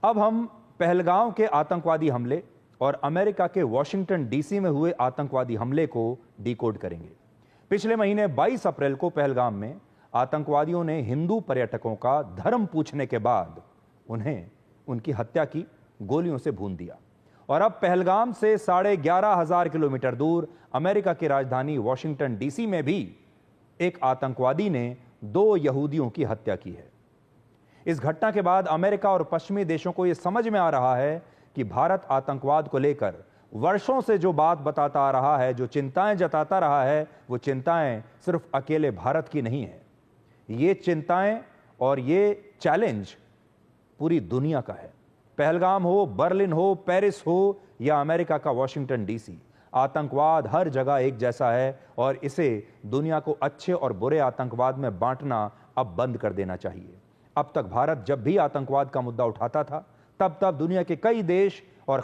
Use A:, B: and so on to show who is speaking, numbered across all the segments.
A: अब हम पहलगाम के आतंकवादी हमले और अमेरिका के वॉशिंगटन डीसी में हुए आतंकवादी हमले को डिकोड करेंगे। पिछले महीने 22 अप्रैल को पहलगाम में आतंकवादियों ने हिंदू पर्यटकों का धर्म पूछने के बाद उन्हें उनकी हत्या की, गोलियों से भून दिया। और अब पहलगाम से 11,500 किलोमीटर दूर अमेरिका की राजधानी वॉशिंगटन डीसी में भी एक आतंकवादी ने 2 यहूदियों की हत्या की है। इस घटना के बाद अमेरिका और पश्चिमी देशों को यह समझ में आ रहा है कि भारत आतंकवाद को लेकर वर्षों से जो बात बताता आ रहा है, जो चिंताएं जताता रहा है, वो चिंताएं सिर्फ अकेले भारत की नहीं है। ये चिंताएं और ये चैलेंज पूरी दुनिया का है। पहलगाम हो, बर्लिन हो, पेरिस हो या अमेरिका का वॉशिंगटन डीसी, आतंकवाद हर जगह एक जैसा है और इसे दुनिया को अच्छे और बुरे आतंकवाद में बांटना अब बंद कर देना चाहिए। अब तक भारत जब भी आतंकवाद का मुद्दा उठाता था, तब दुनिया के कई देश और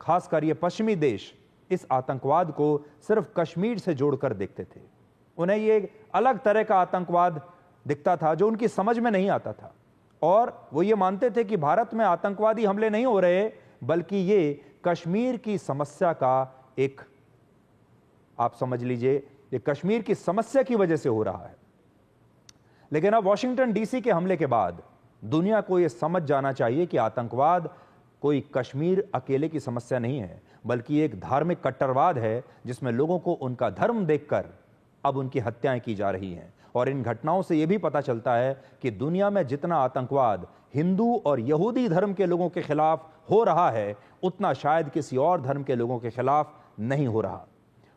A: खासकर ये पश्चिमी देश इस आतंकवाद को सिर्फ कश्मीर से जोड़कर देखते थे। उन्हें ये एक अलग तरह का आतंकवाद दिखता था जो उनकी समझ में नहीं आता था, और वो ये मानते थे कि भारत में आतंकवादी हमले नहीं हो रहे, बल्कि ये कश्मीर की समस्या का एक, आप समझ लीजिए, ये कश्मीर की समस्या की वजह से हो रहा है। लेकिन अब वॉशिंगटन डीसी के हमले के बाद दुनिया को यह समझ जाना चाहिए कि आतंकवाद कोई कश्मीर अकेले की समस्या नहीं है, बल्कि एक धार्मिक कट्टरवाद है जिसमें लोगों को उनका धर्म देखकर अब उनकी हत्याएं की जा रही हैं। और इन घटनाओं से यह भी पता चलता है कि दुनिया में जितना आतंकवाद हिंदू और यहूदी धर्म के लोगों के खिलाफ हो रहा है, उतना शायद किसी और धर्म के लोगों के खिलाफ नहीं हो रहा।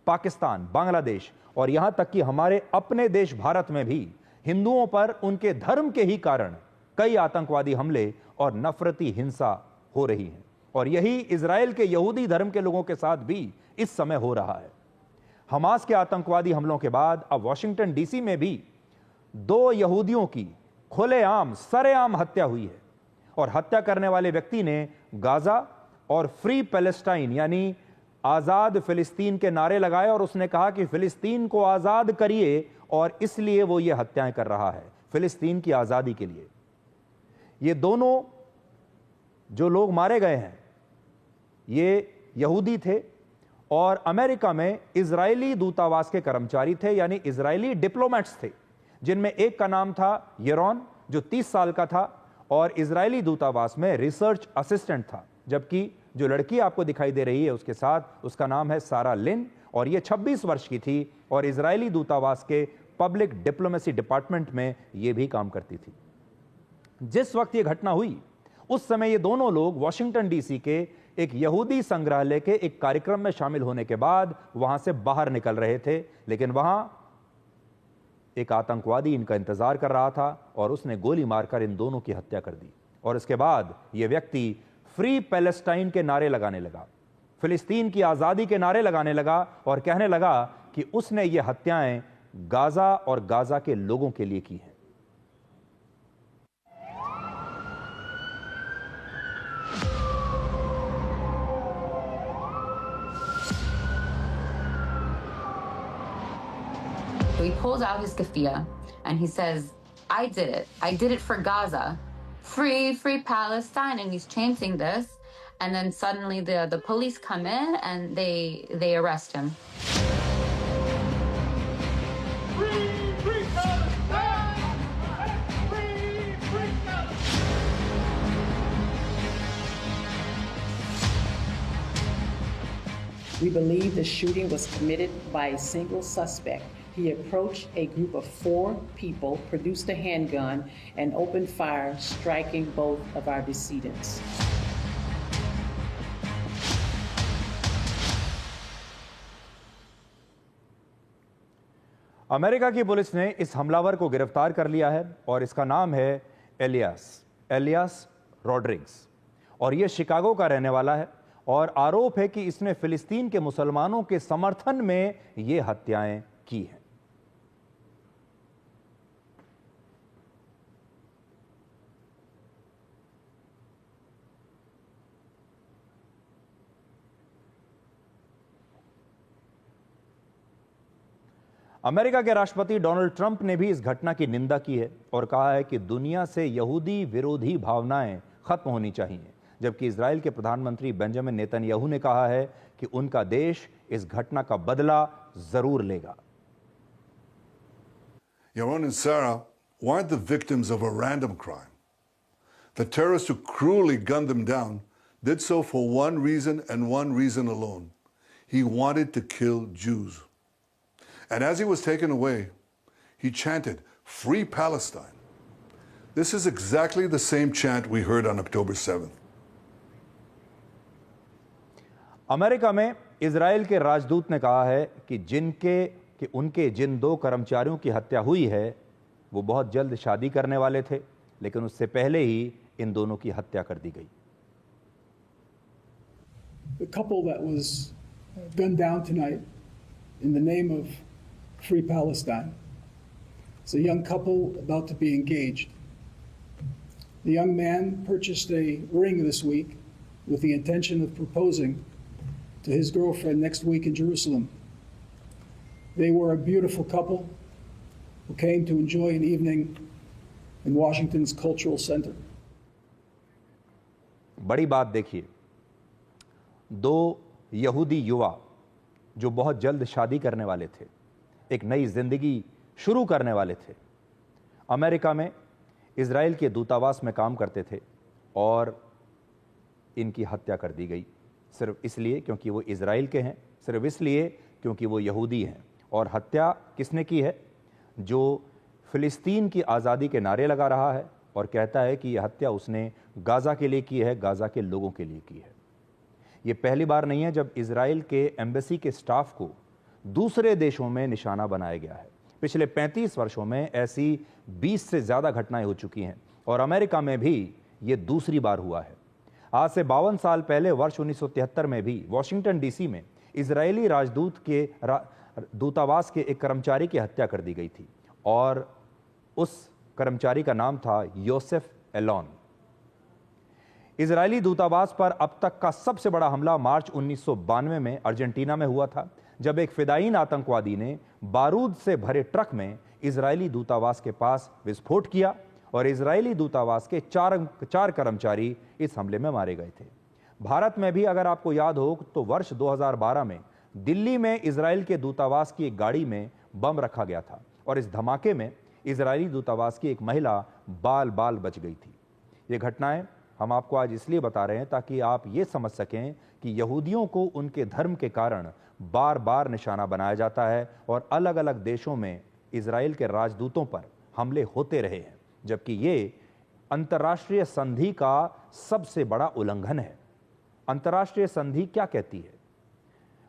A: पाकिस्तान, बांग्लादेश और यहां तक कि हमारे अपने देश भारत में भी हिंदुओं पर उनके धर्म के ही कारण कई आतंकवादी हमले और नफरती हिंसा हो रही है। और यही इजराइल के यहूदी धर्म के लोगों के साथ भी इस समय हो रहा है। हमास के आतंकवादी हमलों के बाद अब वॉशिंगटन डीसी में भी 2 यहूदियों की खुलेआम, सरेआम हत्या हुई है। और हत्या करने वाले व्यक्ति ने गाजा और फ्री पैलेस्टाइन यानी आजाद फिलिस्तीन के नारे लगाए और उसने कहा कि फिलिस्तीन को आजाद करिए, और इसलिए वो ये हत्याएं कर रहा है, फिलिस्तीन की आजादी के लिए। ये दोनों जो लोग मारे गए हैं ये यहूदी थे और अमेरिका में इजरायली दूतावास के कर्मचारी थे, यानी इजरायली डिप्लोमेट्स थे, जिनमें एक का नाम था येरोन जो 30 साल का था और इजरायली दूतावास में रिसर्च असिस्टेंट था। जबकि जो लड़की आपको दिखाई दे रही है उसके साथ, उसका नाम है सारा लिन और ये 26 वर्ष की थी और इजरायली दूतावास के पब्लिक डिप्लोमेसी डिपार्टमेंट में ये भी काम करती थी। जिस वक्त ये घटना हुई उस समय ये दोनों लोग वॉशिंगटन डीसी के एक यहूदी संग्रहालय के एक कार्यक्रम में शामिल होने के बाद वहां से बाहर निकल रहे थे, लेकिन वहां एक आतंकवादी इनका इंतजार कर रहा था और उसने गोली मारकर इन दोनों की हत्या कर दी। और इसके बाद यह व्यक्ति फ्री पैलेस्टाइन के नारे लगाने लगा, फिलिस्तीन की आजादी के नारे लगाने लगा और कहने लगा कि उसने ये हत्याएं गाजा और गाजा के लोगों के लिए की हैं।
B: So he pulls out his keffiyeh and he says, I did it. I did it for Gaza. Free, free Palestine. And he's chanting this. And then suddenly the police come in and they arrest him.
C: Free, free Palestine! Free, free Palestine!
D: We believe the shooting was committed by a single suspect. He approached a group of 4 people, produced a handgun, and opened fire, striking both of our decedents.
A: America की police ने इस हमलावर को गिरफ्तार कर लिया है और इसका नाम है एलियास रॉड्रिग्स और यह शिकागो का रहने वाला है और आरोप है कि इसने फिलिस्तीन के मुसलमानों के समर्थन में यह हत्याएं की हैं। अमेरिका के राष्ट्रपति डोनाल्ड ट्रंप ने भी इस घटना की निंदा की है और कहा है कि दुनिया से यहूदी विरोधी भावनाएं खत्म होनी चाहिए, जबकि इजराइल के प्रधानमंत्री बेंजामिन नेतन्याहू ने कहा है कि उनका देश इस घटना का बदला जरूर लेगा।
E: Yaron and Sarah weren't the victims of a random crime. The terrorists who cruelly gunned them down did so for one reason and one reason alone. He wanted to kill Jews. And as he was taken away, he chanted, "Free Palestine." This is exactly the same chant we heard on October 7th.
A: America में Israel के राजदूत ने कहा है कि उनके जिन 2 कर्मचारियों की हत्या हुई है वो बहुत जल्द शादी करने वाले थे, लेकिन उससे पहले ही इन दोनों की हत्या कर दी गई।
F: The couple that was gunned down tonight in the name of Free Palestine. It's a young couple about to be engaged. The young man purchased a ring this week with the intention of proposing to his girlfriend next week in Jerusalem. They were a beautiful couple who came to enjoy an evening in Washington's Cultural Center.
A: बड़ी बात देखिए, 2 यहूदी युवा जो बहुत जल्द शादी करने वाले थे, एक नई जिंदगी शुरू करने वाले थे, अमेरिका में इजराइल के दूतावास में काम करते थे और इनकी हत्या कर दी गई, सिर्फ इसलिए क्योंकि वो इजराइल के हैं, सिर्फ इसलिए क्योंकि वो यहूदी हैं। और हत्या किसने की है? जो फिलिस्तीन की आज़ादी के नारे लगा रहा है और कहता है कि यह हत्या उसने गाज़ा के लिए की है, गाज़ा के लोगों के लिए की है। ये पहली बार नहीं है जब इजराइल के एम्बेसी के स्टाफ को दूसरे देशों में निशाना बनाया गया है। पिछले 35 वर्षों में ऐसी 20 से ज़्यादा घटनाएं हो चुकी हैं और अमेरिका में भी ये दूसरी बार हुआ है। आज से 52 साल पहले वर्ष 1973 में भी वाशिंगटन डीसी में इजरायली दूतावास के एक कर्मचारी की हत्या कर दी गई थी और उस कर्मचारी का नाम था योसेफ एलोन। इजरायली दूतावास पर अब तक का सबसे बड़ा हमला मार्च 1992 में अर्जेंटीना में हुआ था, जब एक फिदायीन आतंकवादी ने बारूद से भरे ट्रक में इजरायली दूतावास के पास विस्फोट किया और इजरायली दूतावास के 4 कर्मचारी इस हमले में मारे गए थे। भारत में भी अगर आपको याद हो तो वर्ष 2012 में दिल्ली में इजराइल के दूतावास की एक गाड़ी में बम रखा गया था और इस धमाके में इजरायली दूतावास की एक महिला बाल बाल बच गई थी। ये घटनाएं हम आपको आज इसलिए बता रहे हैं ताकि आप ये समझ सकें कि यहूदियों को उनके धर्म के कारण बार बार निशाना बनाया जाता है और अलग अलग देशों में इजराइल के राजदूतों पर हमले होते रहे हैं, जबकि ये अंतर्राष्ट्रीय संधि का सबसे बड़ा उल्लंघन है। अंतर्राष्ट्रीय संधि क्या कहती है?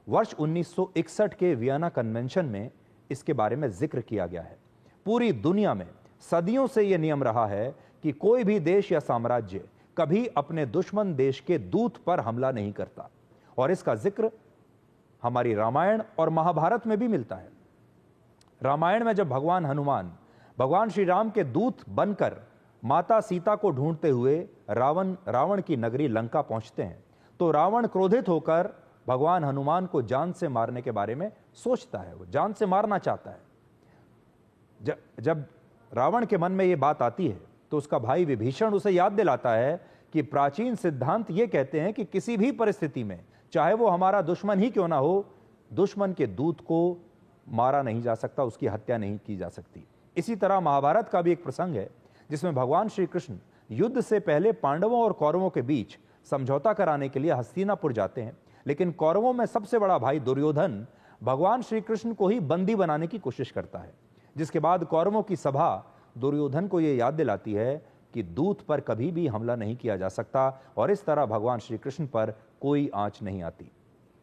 A: वर्ष 1961 के वियना कन्वेंशन में इसके बारे में जिक्र किया गया है। पूरी दुनिया में सदियों से यह नियम रहा है कि कोई भी देश या साम्राज्य कभी अपने दुश्मन देश के दूत पर हमला नहीं करता और इसका जिक्र हमारी रामायण और महाभारत में भी मिलता है। रामायण में जब भगवान हनुमान भगवान श्री राम के दूत बनकर माता सीता को ढूंढते हुए रावण की नगरी लंका पहुंचते हैं तो रावण क्रोधित होकर भगवान हनुमान को जान से मारने के बारे में सोचता है, वो जान से मारना चाहता है। जब रावण के मन में ये बात आती है तो उसका भाई विभीषण उसे याद दिलाता है कि प्राचीन सिद्धांत ये कहते हैं कि किसी भी परिस्थिति में, चाहे वो हमारा दुश्मन ही क्यों ना हो, दुश्मन के दूत को मारा नहीं जा सकता, उसकी हत्या नहीं की जा सकती। इसी तरह महाभारत का भी एक प्रसंग है जिसमें भगवान श्री कृष्ण युद्ध से पहले पांडवों और कौरवों के बीच समझौता कराने के लिए हस्तिनापुर जाते हैं, लेकिन कौरवों में सबसे बड़ा भाई दुर्योधन भगवान श्री कृष्ण को ही बंदी बनाने की कोशिश करता है, जिसके बाद कौरवों की सभा दुर्योधन को यह याद दिलाती है कि दूत पर कभी भी हमला नहीं किया जा सकता और इस तरह भगवान श्री कृष्ण पर कोई आंच नहीं आती।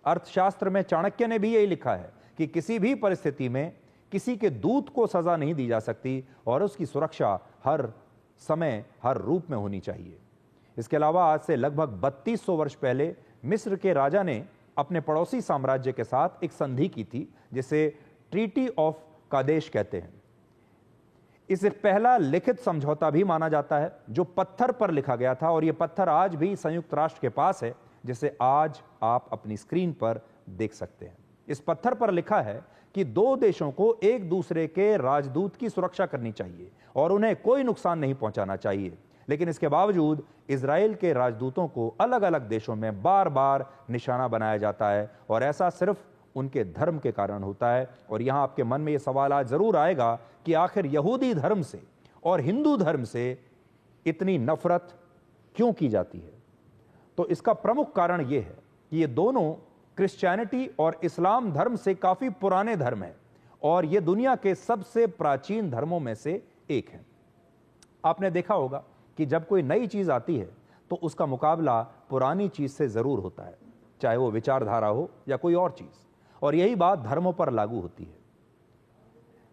A: अर्थशास्त्र में चाणक्य ने भी यही लिखा है कि किसी भी परिस्थिति में किसी के दूत को सजा नहीं दी जा सकती और उसकी सुरक्षा हर समय हर रूप में होनी चाहिए। इसके अलावा आज से लगभग 3200 वर्ष पहले मिस्र के राजा ने अपने पड़ोसी साम्राज्य के साथ एक संधि की थी जिसे ट्रीटी ऑफ कादेश कहते हैं। इसे पहला लिखित समझौता भी माना जाता है जो पत्थर पर लिखा गया था और यह पत्थर आज भी संयुक्त राष्ट्र के पास है, जिसे आज आप अपनी स्क्रीन पर देख सकते हैं। इस पत्थर पर लिखा है कि 2 देशों को एक दूसरे के राजदूत की सुरक्षा करनी चाहिए और उन्हें कोई नुकसान नहीं पहुंचाना चाहिए। लेकिन इसके बावजूद इजराइल के राजदूतों को अलग अलग देशों में बार बार निशाना बनाया जाता है, और ऐसा सिर्फ उनके धर्म के कारण होता है। और यहां आपके मन में यह सवाल आज जरूर आएगा कि आखिर यहूदी धर्म से और हिंदू धर्म से इतनी नफरत क्यों की जाती है? तो इसका प्रमुख कारण यह है कि ये दोनों क्रिश्चियनिटी और इस्लाम धर्म से काफी पुराने धर्म हैं, और ये दुनिया के सबसे प्राचीन धर्मों में से एक है। आपने देखा होगा कि जब कोई नई चीज आती है तो उसका मुकाबला पुरानी चीज से जरूर होता है, चाहे वो विचारधारा हो या कोई और चीज, और यही बात धर्मों पर लागू होती है।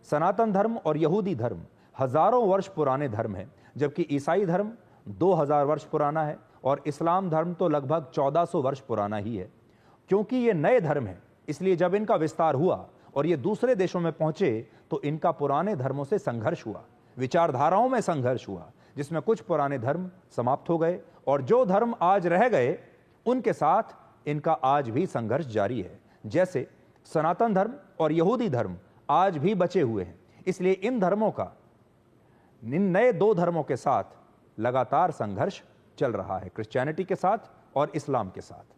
A: सनातन धर्म और यहूदी धर्म हजारों वर्ष पुराने धर्म हैं, जबकि ईसाई धर्म 2000 वर्ष पुराना है और इस्लाम धर्म तो लगभग 1400 वर्ष पुराना ही है। क्योंकि ये नए धर्म हैं, इसलिए जब इनका विस्तार हुआ और ये दूसरे देशों में पहुंचे तो इनका पुराने धर्मों से संघर्ष हुआ, विचारधाराओं में संघर्ष हुआ, जिसमें कुछ पुराने धर्म समाप्त हो गए और जो धर्म आज रह गए उनके साथ इनका आज भी संघर्ष जारी है। जैसे सनातन धर्म और यहूदी धर्म आज भी बचे हुए हैं, इसलिए इन धर्मों का इन नए दो धर्मों के साथ लगातार संघर्ष चल रहा है, क्रिश्चियनिटी के साथ और इस्लाम के साथ।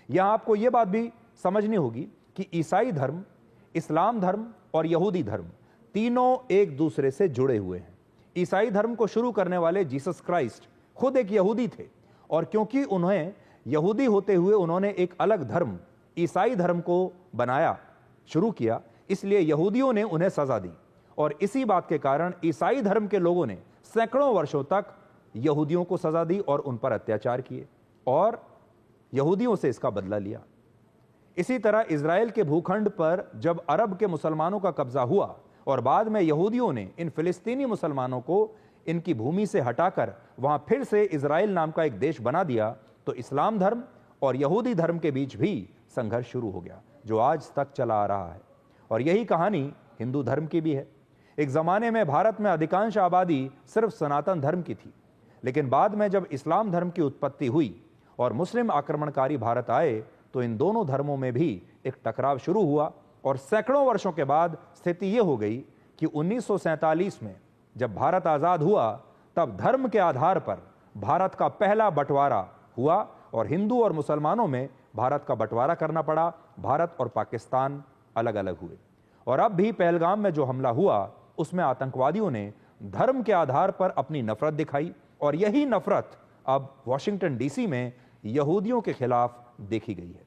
A: यहां आपको यह बात भी समझनी होगी कि ईसाई धर्म, इस्लाम धर्म और यहूदी धर्म तीनों एक दूसरे से जुड़े हुए हैं। ईसाई धर्म को शुरू करने वाले जीसस क्राइस्ट खुद एक यहूदी थे, और क्योंकि उन्हें यहूदी होते हुए उन्होंने एक अलग धर्म ईसाई धर्म को बनाया, शुरू किया, इसलिए यहूदियों ने उन्हें सजा दी, और इसी बात के कारण ईसाई धर्म के लोगों ने सैकड़ों वर्षों तक यहूदियों को सजा दी और उन पर अत्याचार किए और यहूदियों से इसका बदला लिया। इसी तरह इजराइल के भूखंड पर जब अरब के मुसलमानों का कब्जा हुआ और बाद में यहूदियों ने इन फिलिस्तीनी मुसलमानों को इनकी भूमि से हटाकर वहां फिर से इजराइल नाम का एक देश बना दिया, तो इस्लाम धर्म और यहूदी धर्म के बीच भी संघर्ष शुरू हो गया, जो आज तक चला आ रहा है। और यही कहानी हिंदू धर्म की भी है। एक जमाने में भारत में अधिकांश आबादी सिर्फ सनातन धर्म की थी, लेकिन बाद में जब इस्लाम धर्म की उत्पत्ति हुई और मुस्लिम आक्रमणकारी भारत आए तो इन दोनों धर्मों में भी एक टकराव शुरू हुआ, और सैकड़ों वर्षों के बाद स्थिति यह हो गई कि 1947 में जब भारत आजाद हुआ तब धर्म के आधार पर भारत का पहला बंटवारा हुआ और हिंदू और मुसलमानों में भारत का बंटवारा करना पड़ा। भारत और पाकिस्तान अलग अलग हुए, और अब भी पहलगाम में जो हमला हुआ उसमें आतंकवादियों ने धर्म के आधार पर अपनी नफरत दिखाई, और यही नफरत अब वॉशिंगटन डीसी में यहूदियों के खिलाफ देखी गई है।